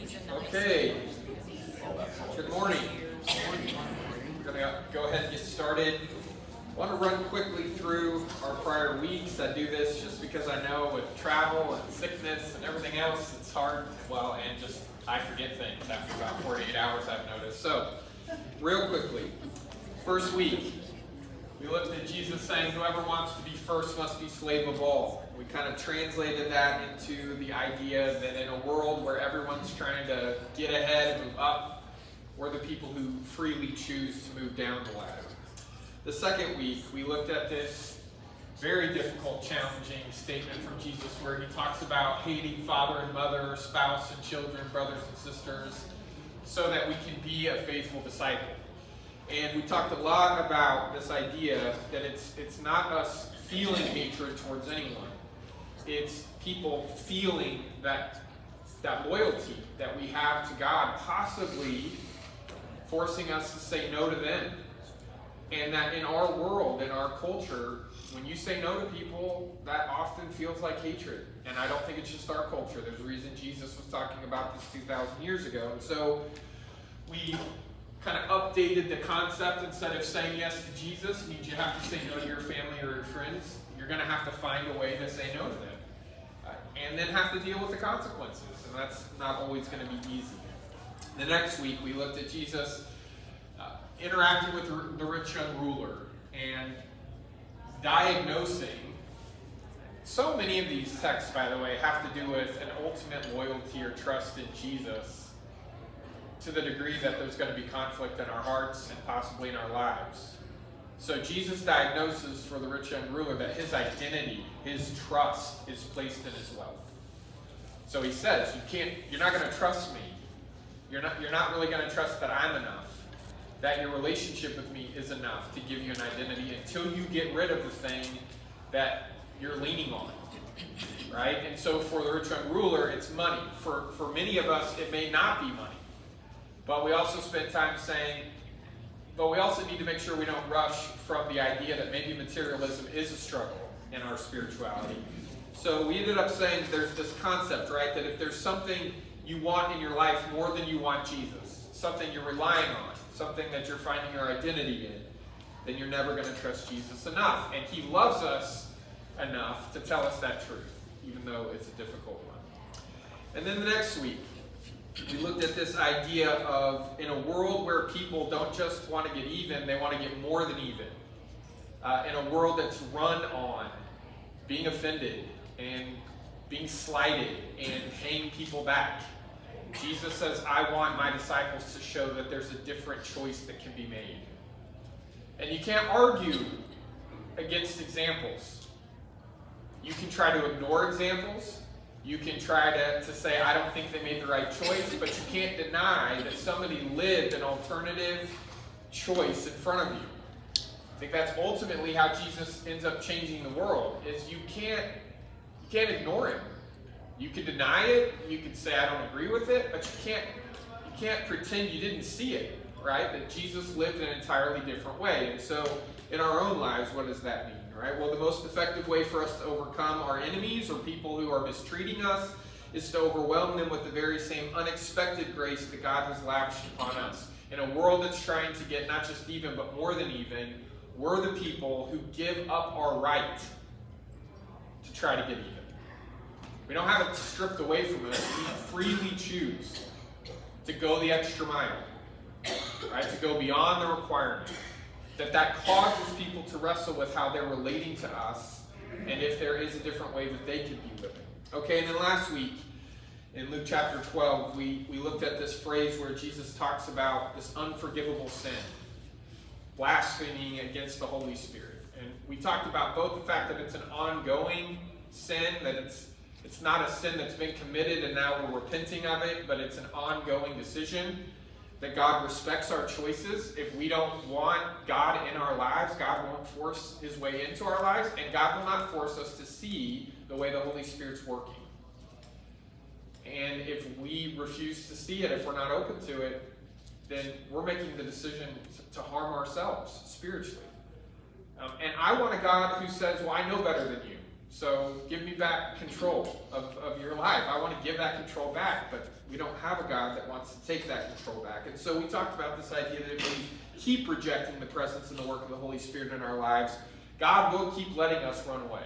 Okay, good morning. We're going to go ahead and get started. I want to run quickly through our prior weeks. I do this just because I know with travel and sickness and everything else, it's hard. Well, and just I forget things after about 48 hours, I've noticed. So, real quickly, first week, we looked at Jesus saying, whoever wants to be first must be slave of all. We kind of translated that into the idea that in a world where everyone's trying to get ahead, move up, we're the people who freely choose to move down the ladder. The second week, we looked at this very difficult, challenging statement from Jesus where he talks about hating father and mother, spouse and children, brothers and sisters, so that we can be a faithful disciple. And we talked a lot about this idea that it's not us feeling hatred towards anyone. It's people feeling that loyalty that we have to God, possibly forcing us to say no to them. And that in our world, in our culture, when you say no to people, that often feels like hatred. And I don't think it's just our culture. There's a reason Jesus was talking about this 2,000 years ago. And so we kind of updated the concept. Instead of saying yes to Jesus means you have to say no to your family or your friends. You're going to have to find a way to say no to them. And then have to deal with the consequences. And that's not always going to be easy. The next week, we looked at Jesus interacting with the rich young ruler and diagnosing. So many of these texts, by the way, have to do with an ultimate loyalty or trust in Jesus to the degree that there's going to be conflict in our hearts and possibly in our lives. So Jesus diagnoses for the rich young ruler that his identity, his trust is placed in his wealth. So he says, you're not going to trust me. You're not really going to trust that I'm enough, that your relationship with me is enough to give you an identity until you get rid of the thing that you're leaning on, right? And so for the rich young ruler, it's money. For many of us, it may not be money. But we also spend time saying, but we also need to make sure we don't rush from the idea that maybe materialism is a struggle in our spirituality. So we ended up saying there's this concept, right, that if there's something you want in your life more than you want Jesus, something you're relying on, something that you're finding your identity in, then you're never going to trust Jesus enough. And he loves us enough to tell us that truth, even though it's a difficult one. And then the next week, we looked at this idea of in a world where people don't just want to get even, they want to get more than even. In a world that's run on being offended and being slighted and paying people back, Jesus says, I want my disciples to show that there's a different choice that can be made. And you can't argue against examples. You can try to ignore examples. You can try to say, I don't think they made the right choice, but you can't deny that somebody lived an alternative choice in front of you. I think that's ultimately how Jesus ends up changing the world, is you can't ignore him. You can deny it, you can say I don't agree with it, but you can't pretend you didn't see it, right? That Jesus lived an entirely different way. And so in our own lives, what does that mean? Right? Well, the most effective way for us to overcome our enemies or people who are mistreating us is to overwhelm them with the very same unexpected grace that God has lavished upon us. In a world that's trying to get not just even, but more than even, we're the people who give up our right to try to get even. We don't have it stripped away from us. We freely choose to go the extra mile, right? To go beyond the requirement. That causes people to wrestle with how they're relating to us and if there is a different way that they could be living. Okay, and then last week in Luke chapter 12, we looked at this phrase where Jesus talks about this unforgivable sin, blaspheming against the Holy Spirit. And we talked about both the fact that it's an ongoing sin, that it's not a sin that's been committed and now we're repenting of it, but it's an ongoing decision. That God respects our choices. If we don't want God in our lives, God won't force his way into our lives, and God will not force us to see the way the Holy Spirit's working. And if we refuse to see it, if we're not open to it, then we're making the decision to harm ourselves spiritually. And I want a God who says, well, I know better than you. So give me back control of your life. I want to give that control back, but we don't have a God that wants to take that control back. And so we talked about this idea that if we keep rejecting the presence and the work of the Holy Spirit in our lives, God will keep letting us run away.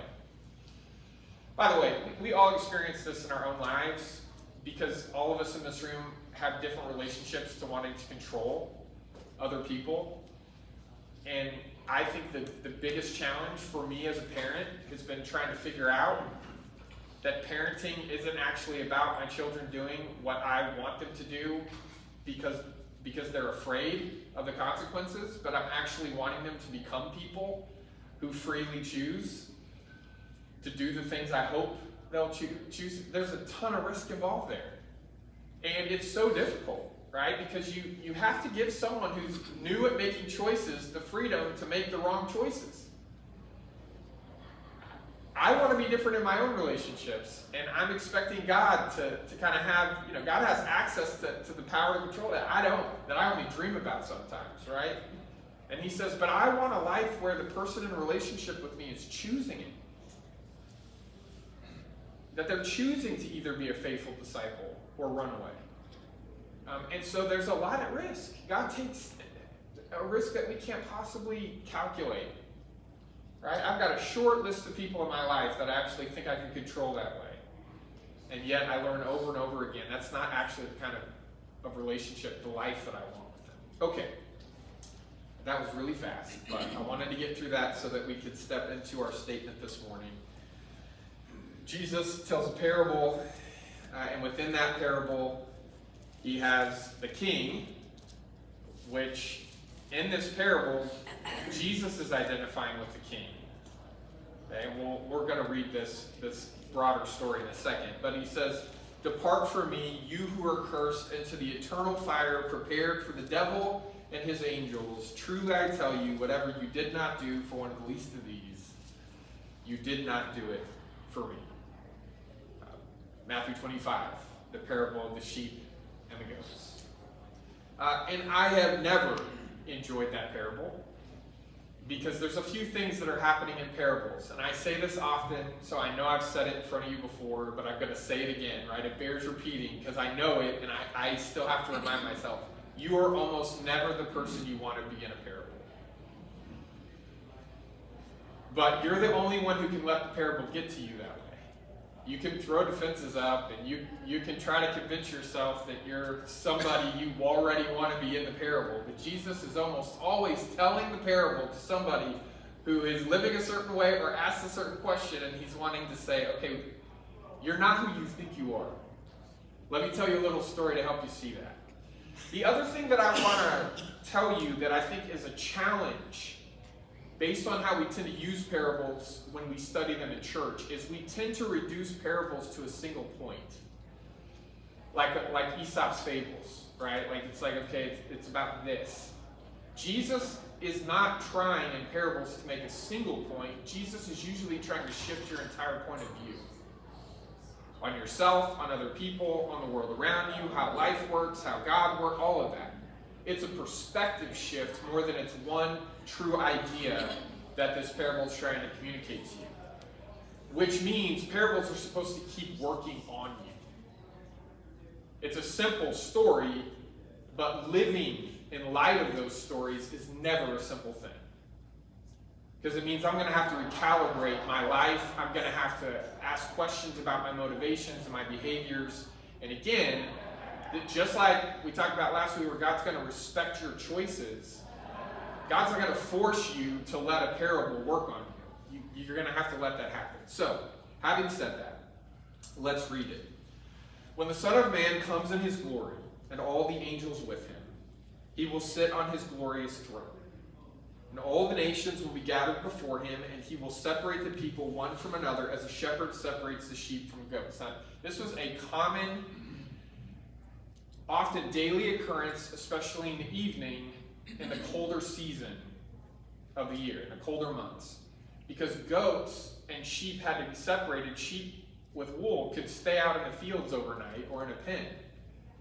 By the way, we all experience this in our own lives because all of us in this room have different relationships to wanting to control other people. And I think that the biggest challenge for me as a parent has been trying to figure out that parenting isn't actually about my children doing what I want them to do because they're afraid of the consequences, but I'm actually wanting them to become people who freely choose to do the things I hope they'll choose. There's a ton of risk involved there. And it's so difficult, right? Because you have to give someone who's new at making choices the freedom to make the wrong choices. I want to be different in my own relationships, and I'm expecting God to kind of have, God has access to the power to control that I only dream about sometimes, right? And he says, but I want a life where the person in relationship with me is choosing it. That they're choosing to either be a faithful disciple or run away. And so there's a lot at risk. God takes a risk that we can't possibly calculate. Right? I've got a short list of people in my life that I actually think I can control that way. And yet I learn over and over again, that's not actually the kind of relationship, the life that I want with them. Okay. That was really fast, but I wanted to get through that so that we could step into our statement this morning. Jesus tells a parable, and within that parable, he has the king, which in this parable, Jesus is identifying with the king. Okay, and we're going to read this broader story in a second. But he says, "Depart from me, you who are cursed, into the eternal fire prepared for the devil and his angels. Truly I tell you, whatever you did not do for one of the least of these, you did not do it for me." Matthew 25, the parable of the sheep and the goats. And I have never enjoyed that parable because there's a few things that are happening in parables. And I say this often, so I know I've said it in front of you before, but I'm going to say it again, right? It bears repeating because I know it and I still have to remind myself. You are almost never the person you want to be in a parable. But you're the only one who can let the parable get to you that way. You can throw defenses up and you can try to convince yourself that you're somebody you already want to be in the parable. But Jesus is almost always telling the parable to somebody who is living a certain way or asks a certain question, and he's wanting to say, okay, you're not who you think you are. Let me tell you a little story to help you see that. The other thing that I want to tell you that I think is a challenge based on how we tend to use parables when we study them in church is we tend to reduce parables to a single point. Like Aesop's fables, right? Like it's like, okay, it's about this. Jesus is not trying in parables to make a single point. Jesus is usually trying to shift your entire point of view. On yourself, on other people, on the world around you, how life works, how God works, all of that. It's a perspective shift more than it's one true idea that this parable is trying to communicate to you. Which means parables are supposed to keep working on you. It's a simple story, but living in light of those stories is never a simple thing. Because it means I'm going to have to recalibrate my life. I'm going to have to ask questions about my motivations and my behaviors. And again, just like we talked about last week where God's going to respect your choices, God's not going to force you to let a parable work on you. You're going to have to let that happen. So, having said that, let's read it. When the Son of Man comes in his glory and all the angels with him, he will sit on his glorious throne. And all the nations will be gathered before him, and he will separate the people one from another as a shepherd separates the sheep from goats. Now, this was a common, often daily occurrence, especially in the evening, in the colder season of the year, in the colder months. Because goats and sheep had to be separated. Sheep with wool could stay out in the fields overnight or in a pen.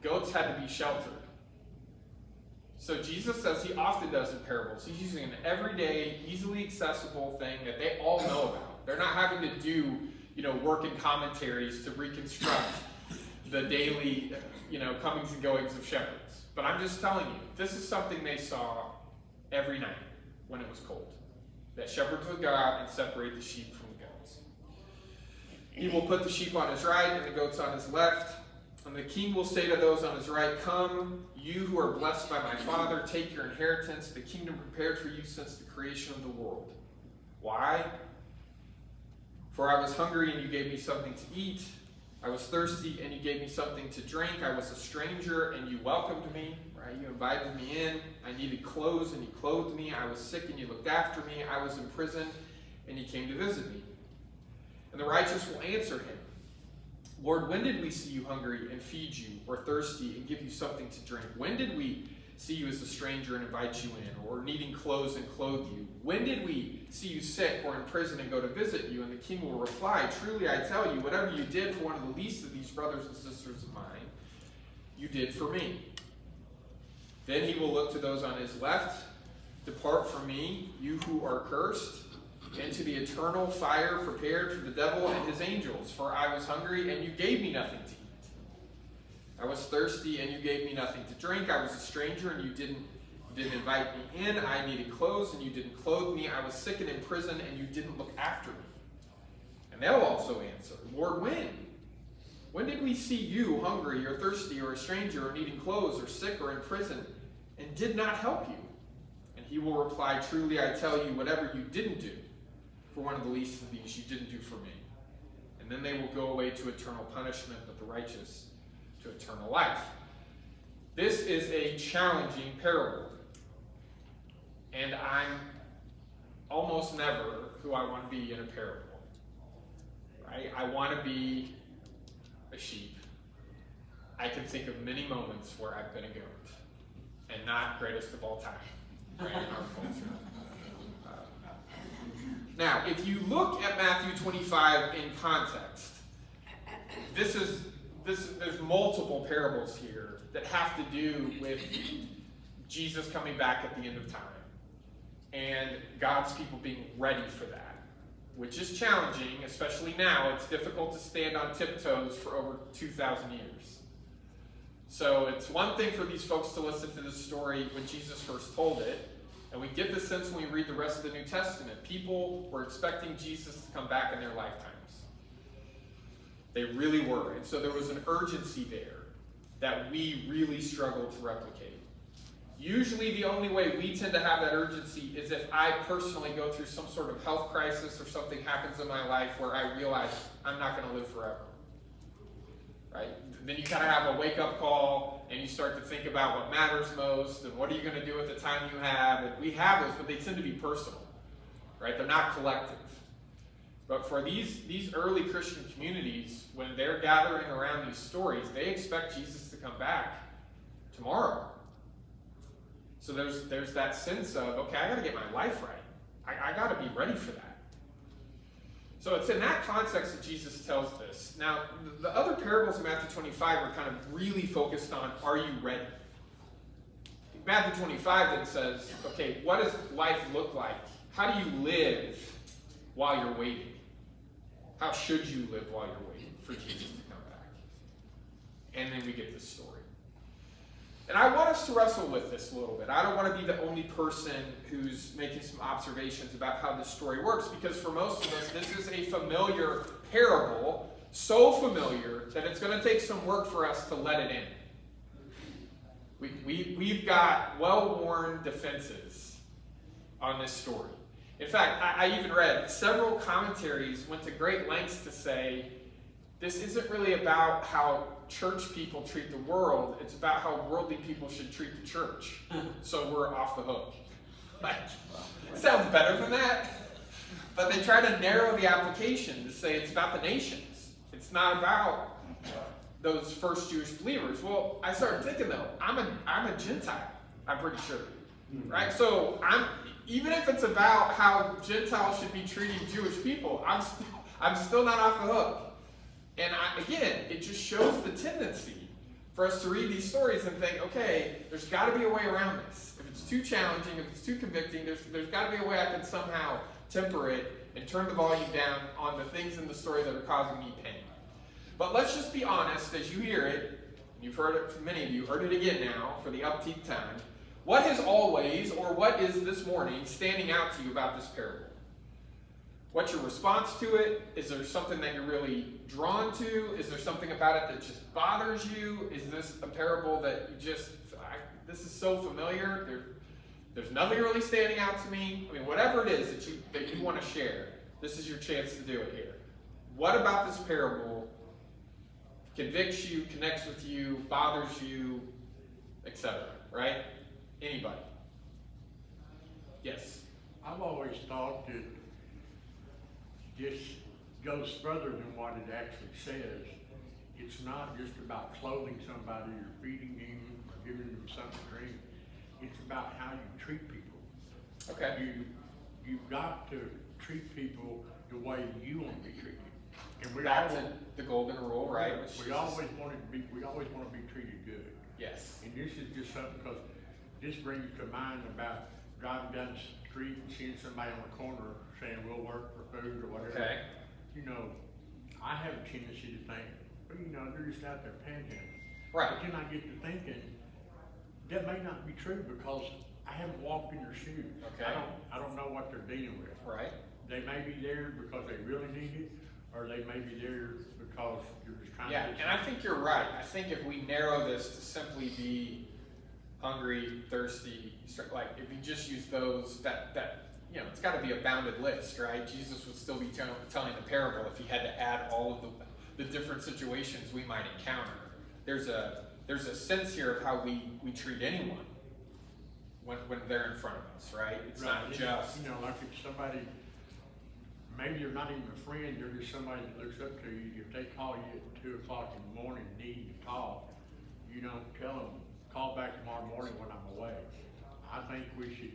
Goats had to be sheltered. So Jesus says he often does in parables. He's using an everyday, easily accessible thing that they all know about. They're not having to do, work and commentaries to reconstruct the daily, comings and goings of shepherds. But I'm just telling you, this is something they saw every night when it was cold. That shepherds would go out and separate the sheep from the goats. He will put the sheep on his right and the goats on his left. And the king will say to those on his right, "Come, you who are blessed by my Father, take your inheritance, the kingdom prepared for you since the creation of the world. Why? For I was hungry and you gave me something to eat. I was thirsty and you gave me something to drink. I was a stranger and you welcomed me." Right? You invited me in. I needed clothes and you clothed me. I was sick and you looked after me. I was in prison and you came to visit me. And the righteous will answer him, "Lord, when did we see you hungry and feed you, or thirsty and give you something to drink? When did we see you as a stranger and invite you in, or needing clothes and clothe you? When did we see you sick or in prison and go to visit you?" And the king will reply, "Truly I tell you, whatever you did for one of the least of these brothers and sisters of mine, you did for me." Then he will look to those on his left, "Depart from me, you who are cursed, into the eternal fire prepared for the devil and his angels. For I was hungry, and you gave me nothing to eat. I was thirsty, and you gave me nothing to drink. I was a stranger, and you didn't invite me in. I needed clothes, and you didn't clothe me. I was sick and in prison, and you didn't look after me." And they'll also answer, "Lord, when? When did we see you hungry or thirsty or a stranger or needing clothes or sick or in prison and did not help you?" And he will reply, "Truly I tell you, whatever you didn't do for one of the least of these, you didn't do for me." And then they will go away to eternal punishment, but the righteous to eternal life. This is a challenging parable. And I'm almost never who I want to be in a parable. Right? I want to be a sheep. I can think of many moments where I've been a goat, and not greatest of all time, right, in our culture. Now, if you look at Matthew 25 in context, there's multiple parables here that have to do with Jesus coming back at the end of time and God's people being ready for that, which is challenging, especially now. It's difficult to stand on tiptoes for over 2,000 years. So it's one thing for these folks to listen to this story when Jesus first told it, and we get the sense when we read the rest of the New Testament. People were expecting Jesus to come back in their lifetimes. They really were. And so there was an urgency there that we really struggle to replicate. Usually the only way we tend to have that urgency is if I personally go through some sort of health crisis or something happens in my life where I realize I'm not going to live forever. Right? Then you kind of have a wake-up call, and you start to think about what matters most, and what are you going to do with the time you have. And we have those, but they tend to be personal. Right? They're not collective. But for these early Christian communities, when they're gathering around these stories, they expect Jesus to come back tomorrow. So there's that sense of, okay, I got to get my life right. I got to be ready for that. So it's in that context that Jesus tells this. Now, the other parables in Matthew 25 are kind of really focused on, are you ready? Matthew 25 then says, okay, what does life look like? How do you live while you're waiting? How should you live while you're waiting for Jesus to come back? And then we get this story. And I want us to wrestle with this a little bit. I don't want to be the only person who's making some observations about how this story works, because for most of us, this is a familiar parable, so familiar that it's going to take some work for us to let it in. We've got well-worn defenses on this story. In fact, I even read several commentaries went to great lengths to say, this isn't really about how church people treat the world, it's about how worldly people should treat the church. So we're off the hook. Like, it sounds better than that. But they try to narrow the application to say it's about the nations. It's not about those first Jewish believers. Well, I started thinking though, I'm a Gentile, I'm pretty sure. Right? So even if it's about how Gentiles should be treating Jewish people, I'm still not off the hook. And again, it just shows the tendency for us to read these stories and think, okay, there's got to be a way around this. If it's too challenging, if it's too convicting, there's got to be a way I can somehow temper it and turn the volume down on the things in the story that are causing me pain. But let's just be honest, as you hear it, you've heard it from many of you, heard it again now for the upteenth time. What has always, or what is this morning, standing out to you about this parable? What's your response to it? Is there something that you're really drawn to? Is there something about it that just bothers you? Is this a parable that you just, this is so familiar, there's nothing really standing out to me? I mean, whatever it is that you want to share, this is your chance to do it here. What about this parable convicts you, connects with you, bothers you, etc., right? Anybody? Yes? I've always thought that this goes further than what it actually says. It's not just about clothing somebody or feeding them or giving them something to drink. It's about how you treat people. Okay. You've got to treat people the way you want to be treated. And Back to the golden rule, right? We always want to be treated good. Yes. And this is just something, because this brings to mind about driving down the street and seeing somebody on the corner saying we'll work for food or whatever. Okay. You know, I have a tendency to think, well, you know, they're just out there panhandling. Right. But then I get to thinking, that may not be true because I haven't walked in their shoes. Okay. I don't know what they're dealing with. Right. They may be there because they really need it, or they may be there because you're just trying Yeah, to get and I think you're right. I think if we narrow this to simply be hungry, thirsty, like if you just use those, that you know, it's got to be a bounded list, right? Jesus would still be telling the parable if he had to add all of the different situations we might encounter. There's a sense here of how we treat anyone when they're in front of us, right? It's right. not just, you know, like if somebody, maybe you're not even a friend, you're just somebody that looks up to you. If they call you at 2 o'clock in the morning, need to talk, you don't tell them, call back tomorrow morning when I'm away. I think we should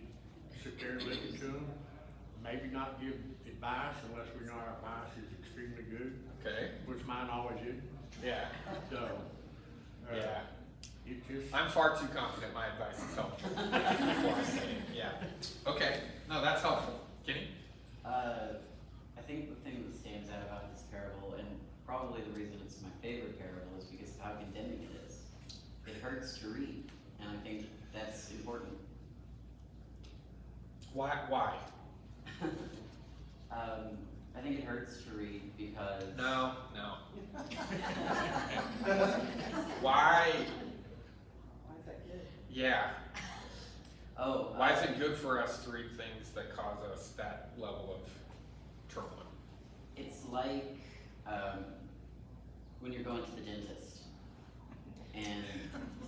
sit there and listen to them, maybe not give advice unless we know our advice is extremely good. okay, Which mine always is. yeah, So, yeah. it just, I'm far too confident my advice is helpful before I say it, yeah. Okay, no, that's helpful. Kenny? I think the thing that stands out about this parable, and probably the reason it's my favorite parable, is because of how condemning it is. It hurts to read, and I think that's important. Why? I think it hurts to read because... No. Why? Why is that good? Yeah. Oh. Why is it good for us to read things that cause us that level of turmoil? It's like when you're going to the dentist, and...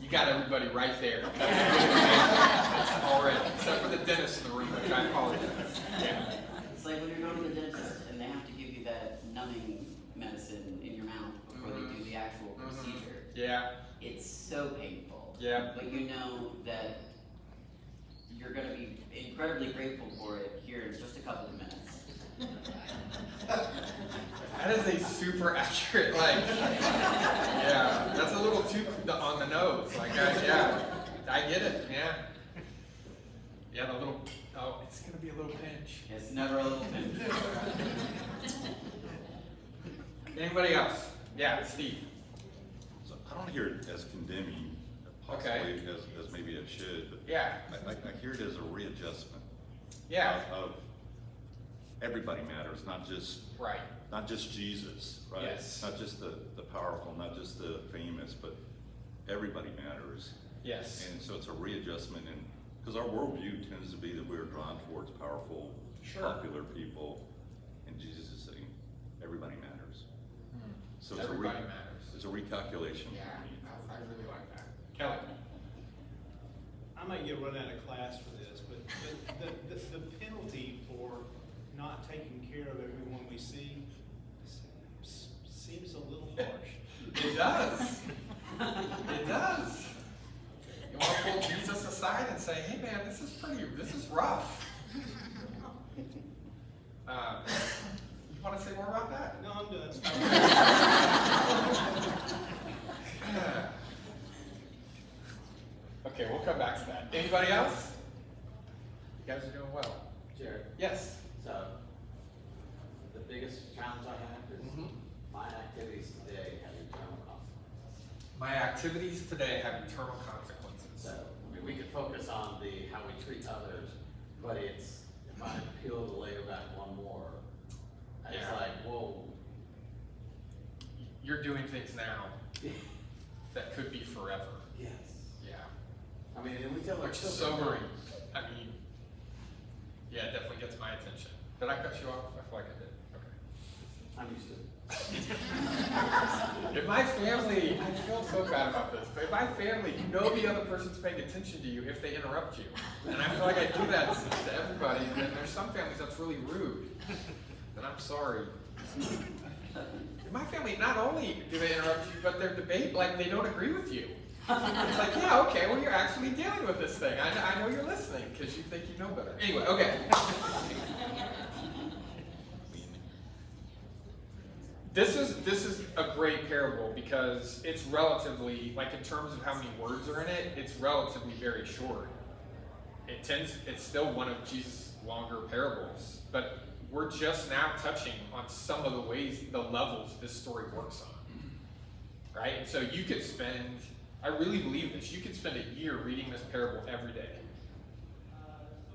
You got everybody right there. That's already, except for the dentist in the room, which I apologize. Yeah. It's like when you're going to the dentist and they have to give you that numbing medicine in your mouth before they do the actual procedure. Yeah. It's so painful. Yeah. But you know that you're going to be incredibly grateful for it here in just a couple of minutes. That is a super accurate, like, yeah, that's a little too on the nose. Like, I get it, yeah. Yeah, the little, oh, it's going to be a little pinch. It's never a little pinch. Anybody else? Yeah, Steve. So I don't hear it as condemning, possibly as maybe it should, but Yeah, I hear it as a readjustment yeah, of everybody matters, right. not just Jesus, right? Yes. Not just the powerful, not just the famous, but everybody matters. Yes. And so it's a readjustment, and because our worldview tends to be that we're drawn towards powerful, Sure. popular people, and Jesus is saying everybody matters. So it's Everybody matters. It's a recalculation Yeah, for me. I really like that. Kelly. I might get run out of class for this, but the penalty for not taking care of everyone we see seems a little harsh. It does. It does. You want to pull Jesus aside and say, hey man, this is rough. You want to say more about that? No, I'm done. Okay, we'll come back to that. Anybody else? You guys are doing well. Jared, Yes. so biggest challenge I have is Mhm. my activities today have eternal consequences. My activities today have eternal consequences. So, I mean, we could focus on how we treat others, but it's, if I peel the layer back one more, it's Yeah. like, whoa. You're doing things now that could be forever. Yes. Yeah. I mean, and we tell our Which is children. sobering. I mean, yeah, it definitely gets my attention. Did I cut you off? I feel like I did. Okay. I'm used to it. In my family, I feel so bad about this, but in my family, you know the other person's paying attention to you if they interrupt you. And I feel like I do that to everybody, and then there's some families that's really rude. And I'm sorry. In my family, not only do they interrupt you, but they're debate like they don't agree with you. It's like, yeah, okay, well, you're actually dealing with this thing. I know you're listening because you think you know better. Anyway, okay. This is a great parable because it's relatively, like in terms of how many words are in it, it's relatively very short. It's still one of Jesus' longer parables, but we're just now touching on some of the ways, the levels this story works on. Right? And so you could spend, I really believe this, you could spend a year reading this parable every day.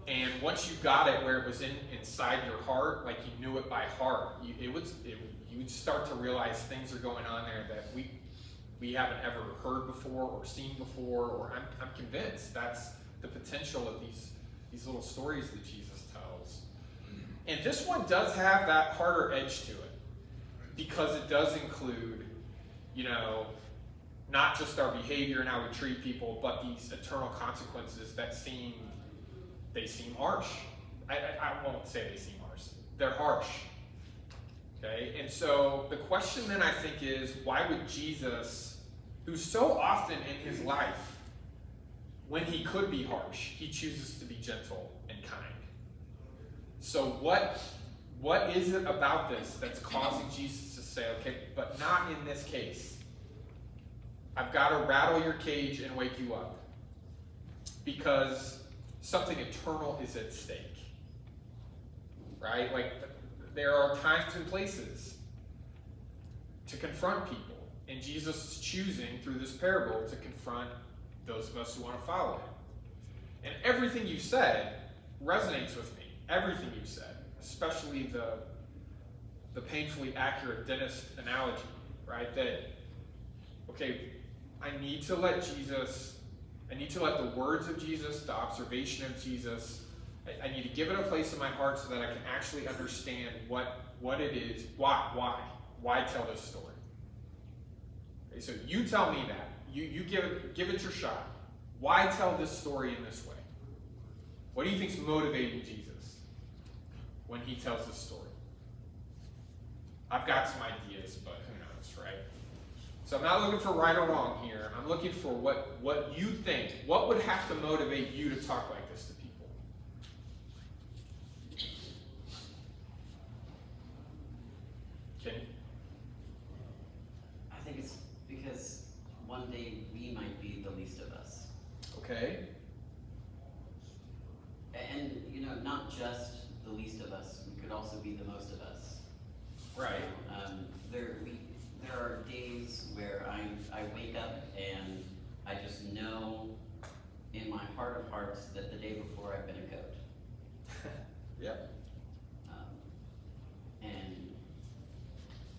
And once you got it where it was inside your heart, like you knew it by heart, you would start to realize things are going on there that we haven't ever heard before or seen before, or I'm convinced that's the potential of these little stories that Jesus tells. And this one does have that harder edge to it, because it does include, not just our behavior and how we treat people, but these eternal consequences that seem harsh. I won't say they seem harsh. They're harsh. Okay? And so the question then I think is, why would Jesus, who so often in his life, when he could be harsh, he chooses to be gentle and kind. So what is it about this that's causing Jesus to say, okay, but not in this case. I've got to rattle your cage and wake you up. Because something eternal is at stake. Right? Like, there are times and places to confront people. And Jesus is choosing, through this parable, to confront those of us who want to follow him. And everything you said resonates with me. Everything you said. Especially the painfully accurate dentist analogy. Right? That, okay, I need to let the words of Jesus, the observation of Jesus, I need to give it a place in my heart so that I can actually understand what it is, why tell this story. Okay, so you tell me that. You give it your shot. Why tell this story in this way? What do you think is motivating Jesus when he tells this story? I've got some ideas, but who knows, right? So I'm not looking for right or wrong here. I'm looking for what you think. What would have to motivate you to talk like this to people? Kenny? I think it's because one day we might be the least of us. Okay. And, not just the least of us, we could also be the most of us. Right. There are days where I wake up and I just know in my heart of hearts that the day before I've been a goat. Yep. And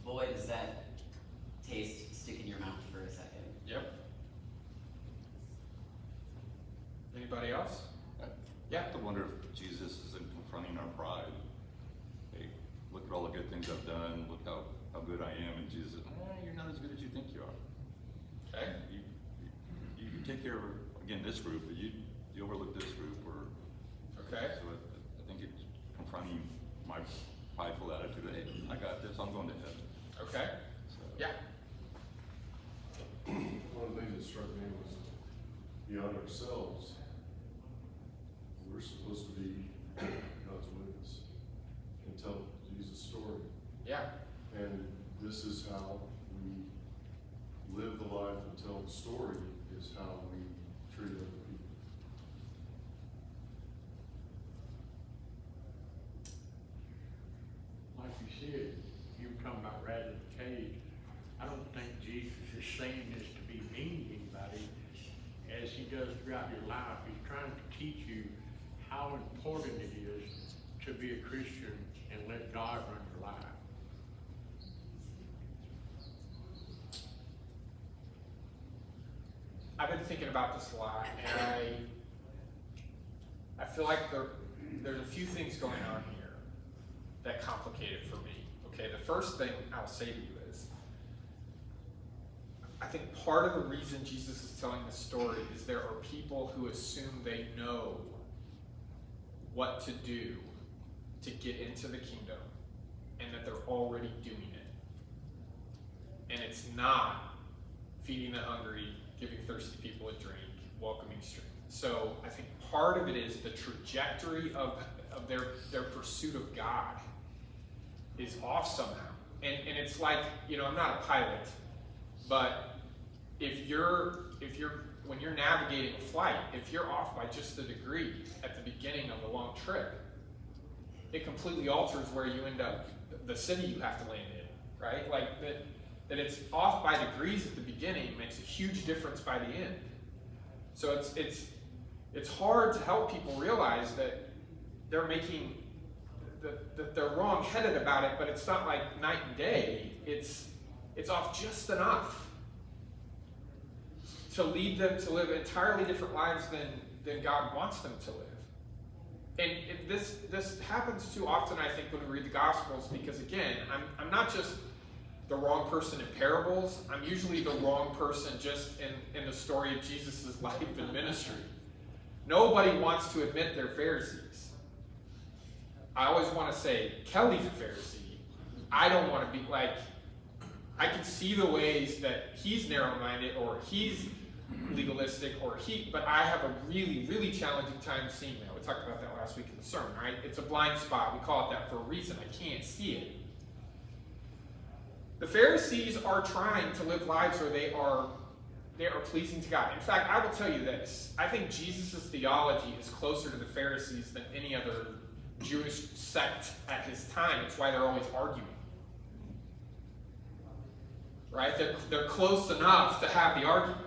boy, does that taste stick in your mouth for a second. Yep. Anybody else? I have to wonder if Jesus isn't confronting our pride. Hey, look at all the good things I've done, look how good I am, and Jesus says, you're not as good as you think you are. Okay. You take care of, again, this group, but you overlook this group, or Okay. so I think it's confronting my prideful attitude. Hey, I got this, I'm going to heaven. Okay. So, Yeah. One of the things that struck me was beyond ourselves, we're supposed to be God's witness and tell Jesus' story. Yeah. And this is how we live the life and tell the story, is how we treat other people. Like you said, saying this to be mean to anybody. As he does throughout your life, he's trying to teach you how important it is to be a Christian and let God run your life. I've been thinking about this a lot, and I feel like there's a few things going on here that complicate it for me. Okay, the first thing I'll say to you is, I think part of the reason Jesus is telling this story is there are people who assume they know what to do to get into the kingdom, and that they're already doing it. And it's not feeding the hungry, giving thirsty people a drink, welcoming strangers. So I think part of it is the trajectory of their pursuit of God is off somehow. And it's like, I'm not a pilot, but when you're navigating a flight, if you're off by just a degree at the beginning of a long trip, it completely alters where you end up, the city you have to land in, right? Like that it's off by degrees at the beginning makes a huge difference by the end. So it's hard to help people realize that they're making, that they're wrong-headed about it, but it's not like night and day. It's off just enough to lead them to live entirely different lives than God wants them to live. And this happens too often, I think, when we read the Gospels, because again, I'm not just the wrong person in parables, I'm usually the wrong person just in the story of Jesus' life and ministry. Nobody wants to admit they're Pharisees. I always want to say, Kelly's a Pharisee. I don't want to be like, I can see the ways that he's narrow-minded, or he's legalistic, but I have a really, really challenging time seeing that. We talked about that last week in the sermon, right? It's a blind spot. We call it that for a reason. I can't see it. The Pharisees are trying to live lives where they are pleasing to God. In fact, I will tell you this. I think Jesus' theology is closer to the Pharisees than any other Jewish sect at his time. It's why they're always arguing. Right? They're close enough to have the argument.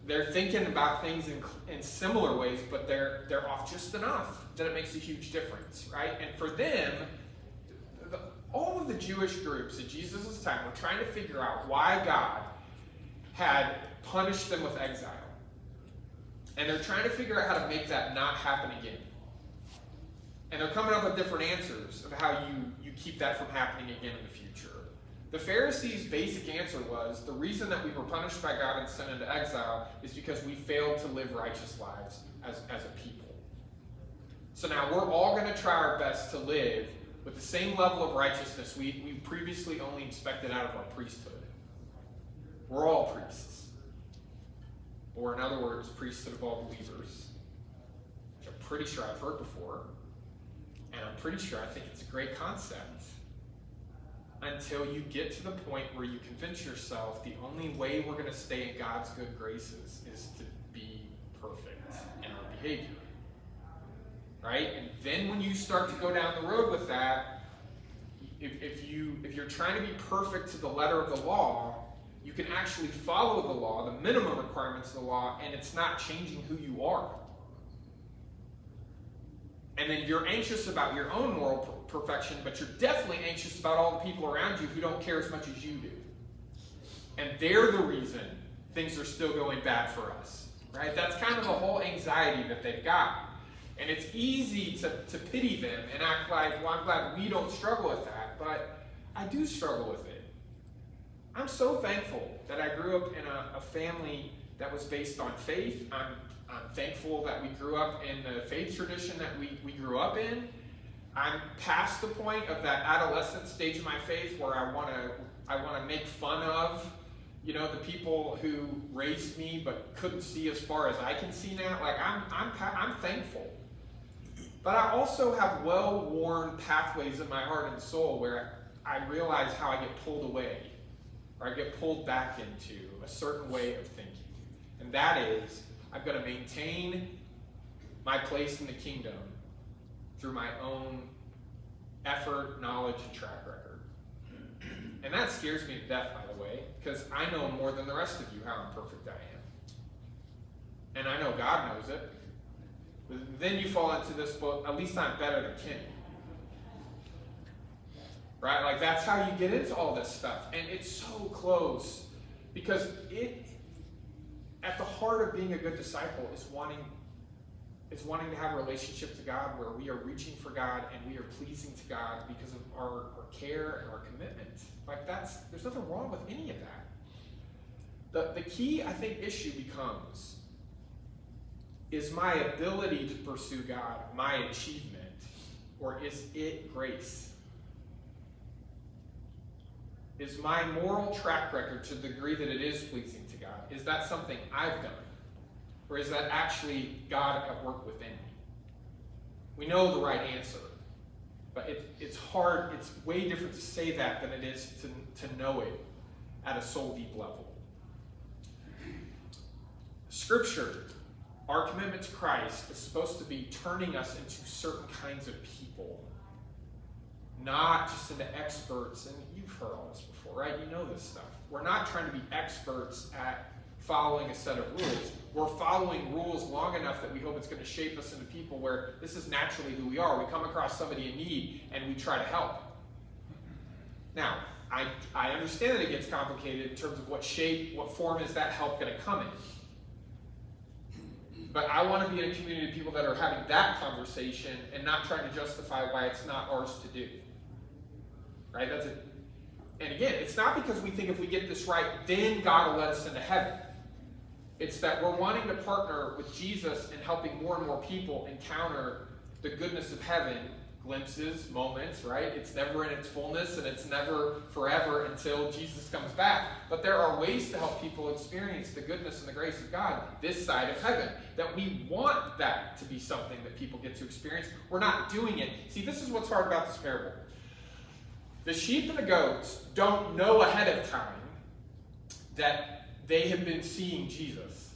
They're thinking about things in similar ways, but they're off just enough that it makes a huge difference, right? And for them, all of the Jewish groups at Jesus' time were trying to figure out why God had punished them with exile. And they're trying to figure out how to make that not happen again. And they're coming up with different answers of how you keep that from happening again in the future. The Pharisees' basic answer was, the reason that we were punished by God and sent into exile is because we failed to live righteous lives as a people. So now we're all going to try our best to live with the same level of righteousness we previously only expected out of our priesthood. We're all priests. Or in other words, priesthood of all believers. Which I'm pretty sure I've heard before. And I'm pretty sure I think it's a great concept. Until you get to the point where you convince yourself the only way we're going to stay in God's good graces is to be perfect in our behavior. Right? And then when you start to go down the road with that, if you're trying to be perfect to the letter of the law, you can actually follow the law, the minimum requirements of the law, and it's not changing who you are. And then you're anxious about your own moral perfection, but you're definitely anxious about all the people around you who don't care as much as you do. And they're the reason things are still going bad for us. Right? That's kind of the whole anxiety that they've got. And it's easy to pity them and act like, well, I'm glad we don't struggle with that, but I do struggle with it. I'm so thankful that I grew up in a family that was based on faith. I'm thankful that we grew up in the faith tradition that we grew up in. I'm past the point of that adolescent stage of my faith where I want to make fun of, the people who raised me but couldn't see as far as I can see now. Like I'm thankful. But I also have well-worn pathways in my heart and soul where I realize how I get pulled away, or I get pulled back into a certain way of thinking. And that is, I've got to maintain my place in the kingdom through my own effort, knowledge, and track record. And that scares me to death, by the way, because I know more than the rest of you how imperfect I am. And I know God knows it. But then you fall into this book, at least I'm better than Kenny. Right? Like, that's how you get into all this stuff. And it's so close. Because at the heart of being a good disciple is wanting to have a relationship to God where we are reaching for God and we are pleasing to God because of our care and our commitment. Like, there's nothing wrong with any of that. The key, I think, issue becomes, is my ability to pursue God my achievement, or is it grace? Is my moral track record, to the degree that it is pleasing to God, is that something I've done? Or is that actually God at work within me? We know the right answer, but it's hard, it's way different to say that than it is to know it at a soul deep level. Scripture, our commitment to Christ, is supposed to be turning us into certain kinds of people, not just into experts. And you've heard all this before, right? You know this stuff. We're not trying to be experts at following a set of rules. We're following rules long enough that we hope it's going to shape us into people where this is naturally who we are. We come across somebody in need and we try to help. Now, I understand that it gets complicated in terms of what shape, what form is that help going to come in. But I want to be in a community of people that are having that conversation and not trying to justify why it's not ours to do. Right? That's it. And again, it's not because we think if we get this right, then God will let us into heaven. It's that we're wanting to partner with Jesus in helping more and more people encounter the goodness of heaven, glimpses, moments, right? It's never in its fullness and it's never forever until Jesus comes back. But there are ways to help people experience the goodness and the grace of God this side of heaven. That we want that to be something that people get to experience. We're not doing it. See, this is what's hard about this parable. The sheep and the goats don't know ahead of time that they have been seeing Jesus.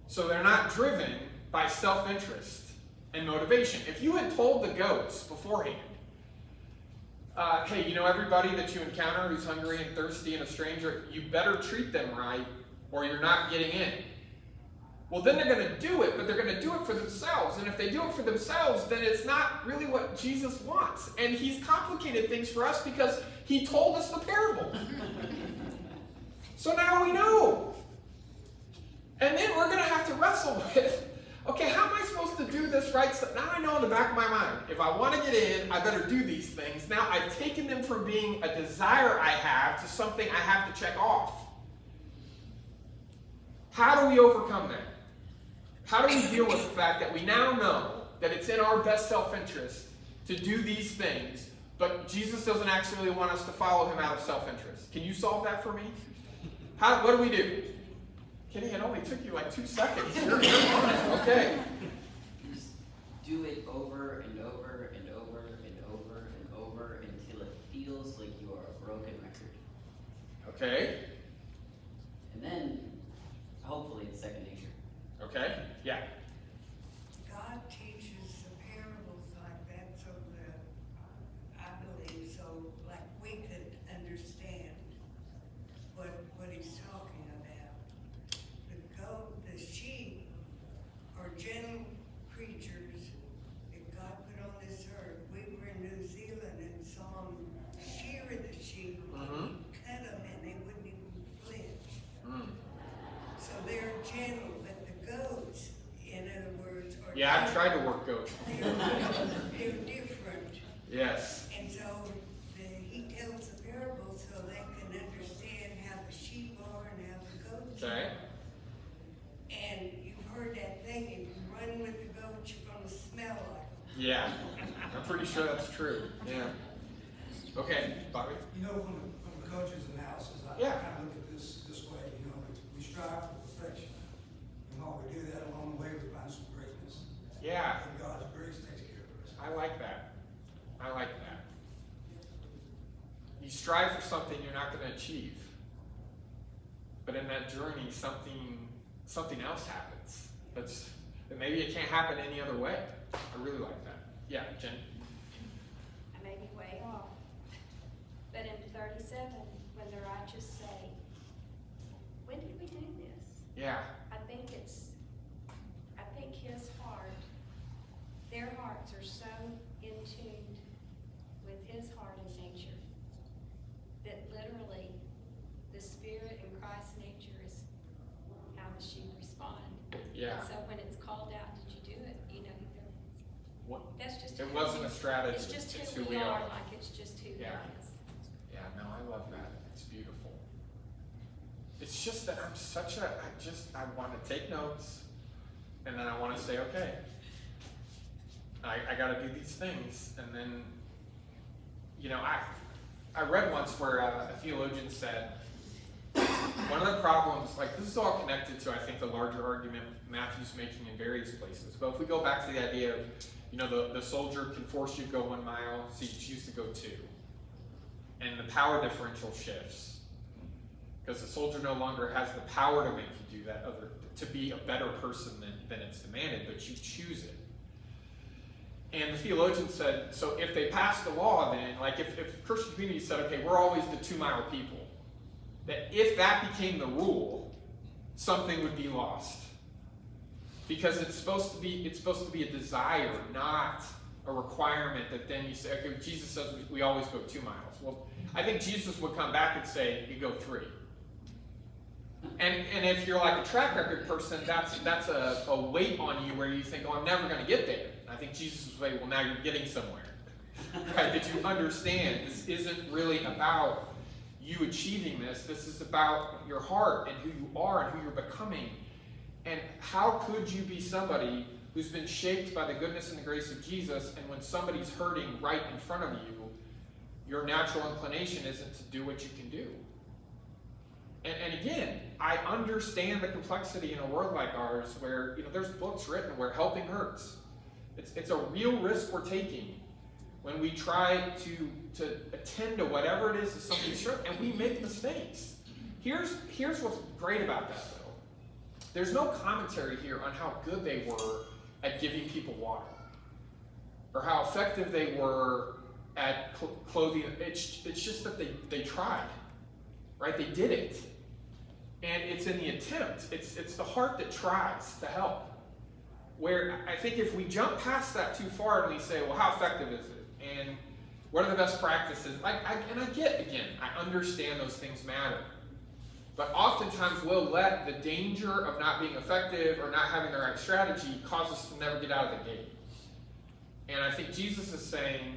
So they're not driven by self-interest and motivation. If you had told the goats beforehand, hey, everybody that you encounter who's hungry and thirsty and a stranger, you better treat them right or you're not getting in. Well, then they're going to do it, but they're going to do it for themselves. And if they do it for themselves, then it's not really what Jesus wants. And he's complicated things for us because he told us the parable. So now we know. And then we're going to have to wrestle with, okay, how am I supposed to do this right? So now I know in the back of my mind, if I want to get in, I better do these things. Now I've taken them from being a desire I have to something I have to check off. How do we overcome that? How do we deal with the fact that we now know that it's in our best self-interest to do these things, but Jesus doesn't actually want us to follow him out of self-interest? Can you solve that for me? What do we do? Kenny, it only took you like 2 seconds. You're on it. Okay. Just do it over and over and over and over and over until it feels like you are a broken record. Okay. And then, hopefully, it's second nature. Okay. Yeah. God teaches the parables like that so that, I believe, so like we could understand what he's talking about. The sheep are gentle creatures that God put on this earth. We were in New Zealand and saw them shear the sheep, cut them, and they wouldn't even flinch. So they're gentle, but the goats, in other words, are Yeah, I've tried to work goats. they're different. Yes. And so he tells the parable so they can understand how the sheep are and how the goats Okay. are. And you've heard that thing, if you run with the goats, you're gonna smell like them. Yeah. I'm pretty sure that's true. Yeah. Okay, Bobby. From the coach's analysis, I Yeah. kind of look at this way, we strive for perfection. And while we do that, along the way, we find some greatness. Yeah. And God's grace takes care of us. I like that. I like that. You strive for something you're not going to achieve. But in that journey, something else happens. That maybe it can't happen any other way. I really like that. Yeah, Jen? I may be way off, But in 37, when the righteous say, when did we do this? Yeah. I think his heart, their hearts are so in tune with his heart and nature that literally the spirit and Christ's nature is how the sheep respond. Yeah. And so when it's called out, did you do it? You know, What? that's just. It wasn't a strategy. It's just It's who we are, like it's just who he Yeah. is. Yeah, no, I love that. It's beautiful. It's just that I want to take notes, and then I want to say, okay, I got to do these things, and then, you know, I read once where a theologian said, one of the problems, like this is all connected to, I think, the larger argument Matthew's making in various places, but if we go back to the idea of, you know, the soldier can force you to go 1 mile, so you choose to go 2. And the power differential shifts. Because the soldier no longer has the power to make you do that, to be a better person than it's demanded, but you choose it. And the theologian said, so if they passed the law then, like if Christian community said, okay, we're always the 2 mile people, that if that became the rule, something would be lost. Because it's supposed to be a desire, not a requirement that then you say, okay, Jesus says we always go 2 miles. Well, I think Jesus would come back and say, you go 3. And if you're like a track record person, that's a weight on you where you think, oh, I'm never going to get there. And I think Jesus would say, well, now you're getting somewhere. Right? That you understand this isn't really about you achieving this. This is about your heart and who you are and who you're becoming. And how could you be somebody who's been shaped by the goodness and the grace of Jesus, and when somebody's hurting right in front of you, your natural inclination isn't to do what you can do? And again, I understand the complexity in a world like ours where, you know, there's books written where helping hurts. It's a real risk we're taking when we try to attend to whatever it is that somebody's hurt, and we make mistakes. Here's what's great about that, though. There's no commentary here on how good they were at giving people water, or how effective they were at clothing. It's just that they tried, right? They did it. And it's in the attempt. It's the heart that tries to help. Where I think if we jump past that too far and we say, well, how effective is it? And what are the best practices? I understand those things matter. But oftentimes we'll let the danger of not being effective or not having the right strategy cause us to never get out of the gate. And I think Jesus is saying,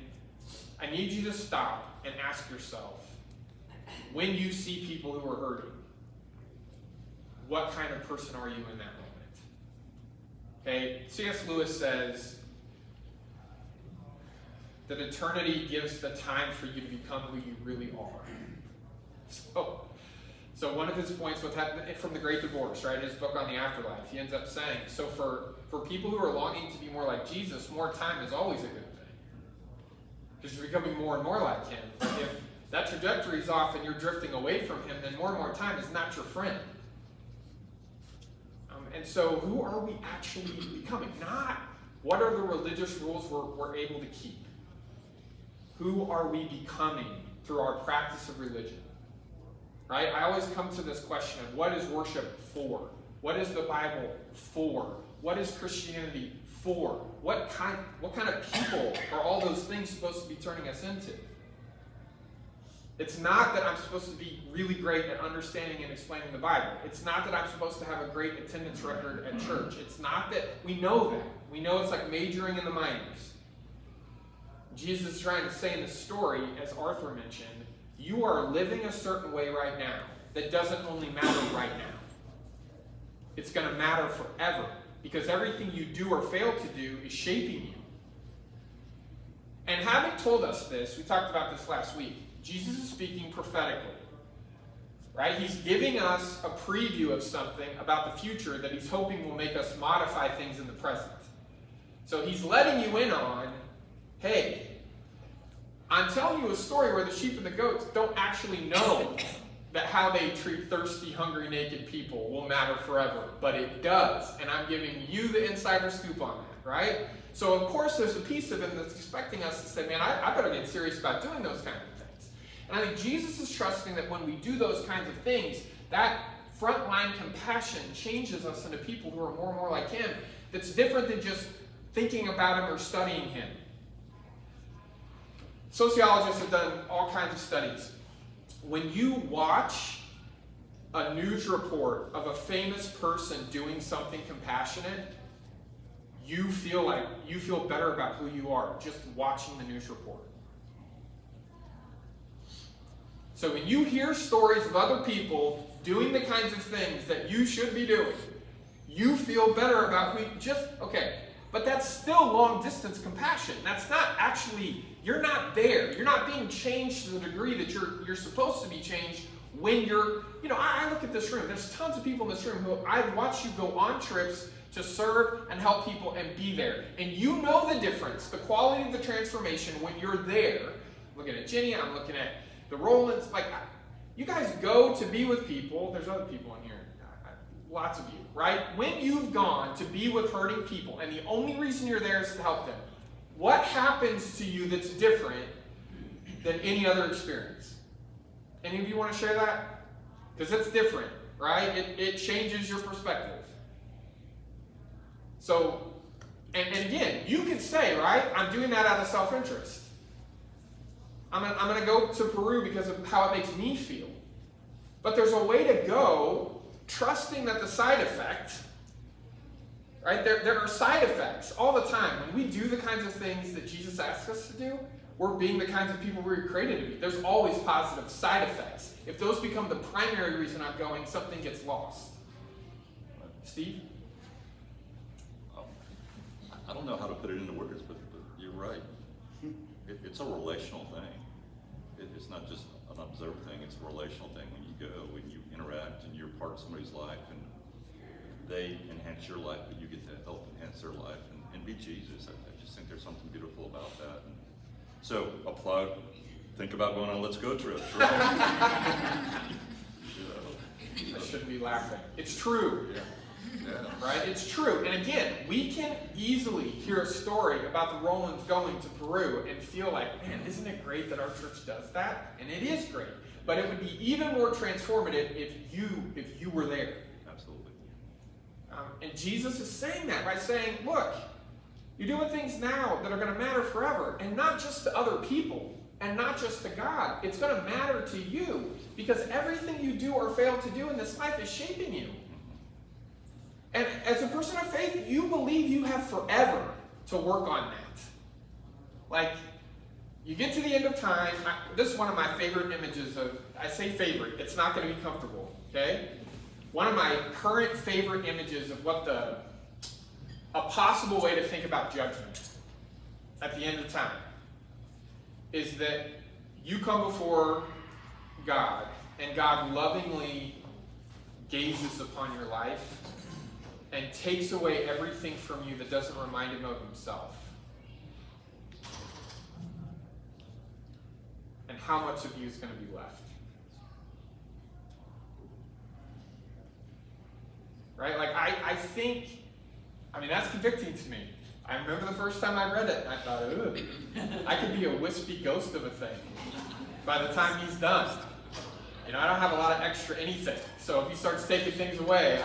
I need you to stop and ask yourself, when you see people who are hurting, what kind of person are you in that moment? Okay, C.S. Lewis says that eternity gives the time for you to become who you really are. So one of his points from The Great Divorce, right, his book on the afterlife, he ends up saying, so for people who are longing to be more like Jesus, more time is always a good thing. Because you're becoming more and more like him. But if that trajectory is off and you're drifting away from him, then more and more time is not your friend. And so who are we actually becoming? Not what are the religious rules we're able to keep. Who are we becoming through our practice of religion? Right? I always come to this question of what is worship for? What is the Bible for? What is Christianity for? What kind of people are all those things supposed to be turning us into? It's not that I'm supposed to be really great at understanding and explaining the Bible. It's not that I'm supposed to have a great attendance record at church. It's not that we know that. We know it's like majoring in the minors. Jesus is trying to say in the story, as Arthur mentioned, you are living a certain way right now that doesn't only matter right now. It's going to matter forever, because everything you do or fail to do is shaping you. And having told us this, we talked about this last week, Jesus is speaking prophetically, right? He's giving us a preview of something about the future that he's hoping will make us modify things in the present. So he's letting you in on, hey, I'm telling you a story where the sheep and the goats don't actually know that how they treat thirsty, hungry, naked people will matter forever, but it does, and I'm giving you the insider scoop on that, right? So of course there's a piece of him that's expecting us to say, man, I better get serious about doing those kind of things. And I think Jesus is trusting that when we do those kinds of things, that frontline compassion changes us into people who are more and more like him. That's different than just thinking about him or studying him. Sociologists have done all kinds of studies. When you watch a news report of a famous person doing something compassionate, you feel better about who you are just watching the news report. So when you hear stories of other people doing the kinds of things that you should be doing, you feel better about who you okay. But that's still long distance compassion. That's not actually, you're not there. You're not being changed to the degree that you're supposed to be changed when you're, I look at this room. There's tons of people in this room who I've watched you go on trips to serve and help people and be there. And you know the difference, the quality of the transformation when you're there. I'm looking at Jenny, I'm looking at the Rolands. You guys go to be with people. There's other people in here. Lots of you, right? When you've gone to be with hurting people and the only reason you're there is to help them, what happens to you that's different than any other experience? Any of you want to share that? Because it's different, right? It changes your perspective. So, and again, you can say, right, I'm doing that out of self-interest. I'm going to go to Peru because of how it makes me feel. But there's a way to go trusting that the side effect, right, there are side effects all the time. When we do the kinds of things that Jesus asks us to do, we're being the kinds of people we were created to be. There's always positive side effects. If those become the primary reason I'm going, something gets lost. Steve? I don't know how to put it into words, but you're right. It's a relational thing. It's not just an observed thing, it's a relational thing. When you go, when you interact, and you're part of somebody's life, and they enhance your life, but you get to help enhance their life and be Jesus. I just think there's something beautiful about that. And so, a plug, think about going on Let's Go trips. Right? I shouldn't be laughing. It's true. Yeah. Right? It's true. And again, we can easily hear a story about the Rolands going to Peru and feel like, man, isn't it great that our church does that? And it is great. But it would be even more transformative if you were there. Absolutely. And Jesus is saying that by saying, look, you're doing things now that are going to matter forever. And not just to other people. And not just to God. It's going to matter to you. Because everything you do or fail to do in this life is shaping you. And as a person of faith, you believe you have forever to work on that. Like, you get to the end of time. This is one of my favorite images of, I say favorite, it's not going to be comfortable, okay? One of my current favorite images of what a possible way to think about judgment at the end of time is that you come before God, and God lovingly gazes upon your life and takes away everything from you that doesn't remind him of himself. And how much of you is going to be left? Right? I think, that's convicting to me. I remember the first time I read it, and I thought, ugh, I could be a wispy ghost of a thing by the time he's done. I don't have a lot of extra anything. So if he starts taking things away,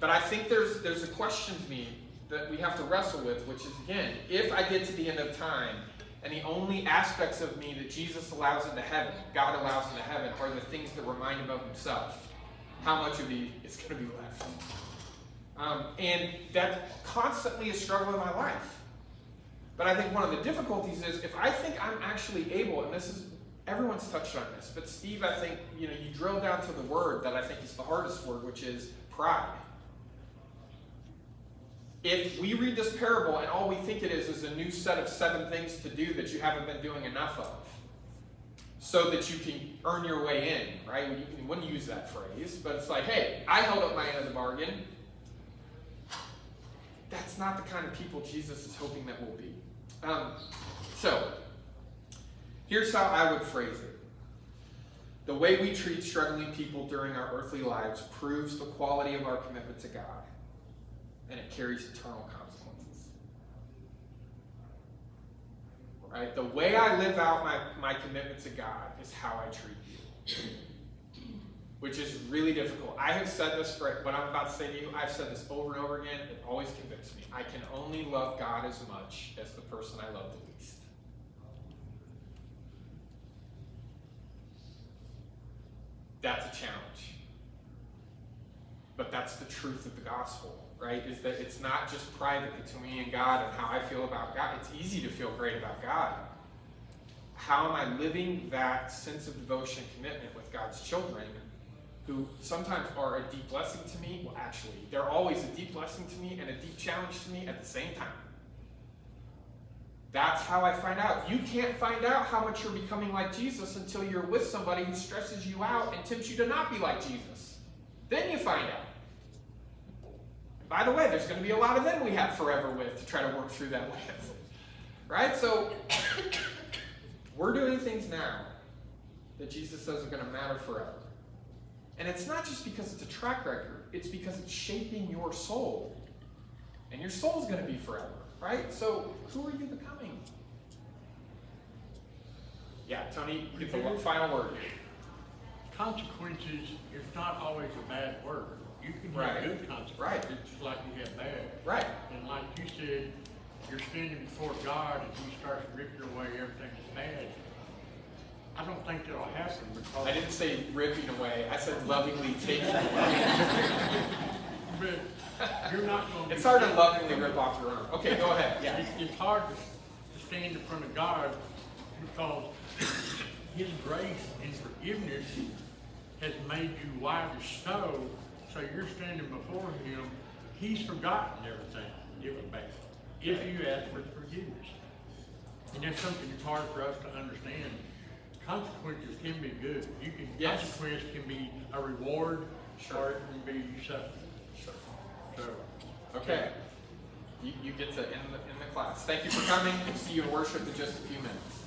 But I think there's a question to me that we have to wrestle with, which is, again, if I get to the end of time, and the only aspects of me that Jesus allows into heaven, God allows into heaven, are the things that remind him of himself, how much of me is going to be left? And that constantly a struggle in my life. But I think one of the difficulties is, if I think I'm actually able, and this is, everyone's touched on this, but Steve, I think, you drill down to the word that I think is the hardest word, which is pride. If we read this parable and all we think it is a new set of 7 things to do that you haven't been doing enough of, so that you can earn your way in, right? You wouldn't use that phrase, but it's like, hey, I held up my end of the bargain. That's not the kind of people Jesus is hoping that we'll be. So, here's how I would phrase it. The way we treat struggling people during our earthly lives proves the quality of our commitment to God. And it carries eternal consequences. right? The way I live out my commitment to God is how I treat you. Which is really difficult. I have said this for what I'm about to say to you. I've said this over and over again. It always convicts me. I can only love God as much as the person I love the least. That's a challenge. But that's the truth of the gospel, right? Is that it's not just private between me and God and how I feel about God. It's easy to feel great about God. How am I living that sense of devotion and commitment with God's children, who sometimes are a deep blessing to me? Well, actually, they're always a deep blessing to me and a deep challenge to me at the same time. That's how I find out. You can't find out how much you're becoming like Jesus until you're with somebody who stresses you out and tempts you to not be like Jesus. Then you find out. And by the way, there's going to be a lot of them we have forever with to try to work through that with. Right? So, we're doing things now that Jesus says are going to matter forever. And it's not just because it's a track record, it's because it's shaping your soul. And your soul's going to be forever, right? So, who are you becoming? Yeah, Tony, get the final word here. Consequences is not always a bad word. You can Right. have good consequences, Right. just like you have bad. Right. And like you said, you're standing before God and He starts ripping away everything that's bad. I don't think that'll happen because. I didn't say ripping away, I said lovingly taking away. But you're not going to. It's hard to lovingly rip off your arm. Okay, go ahead. Yeah. It's hard to stand in front of God because His grace and forgiveness has made you white as snow. So you're standing before Him. He's forgotten everything it was bad. If you ask for forgiveness. And that's something that's hard for us to understand. Consequences can be good. Yes. Consequence can be a reward, Sure. or it can be suffering. Sure. So, Okay. You get to end the class. Thank you for coming. See you in worship in just a few minutes.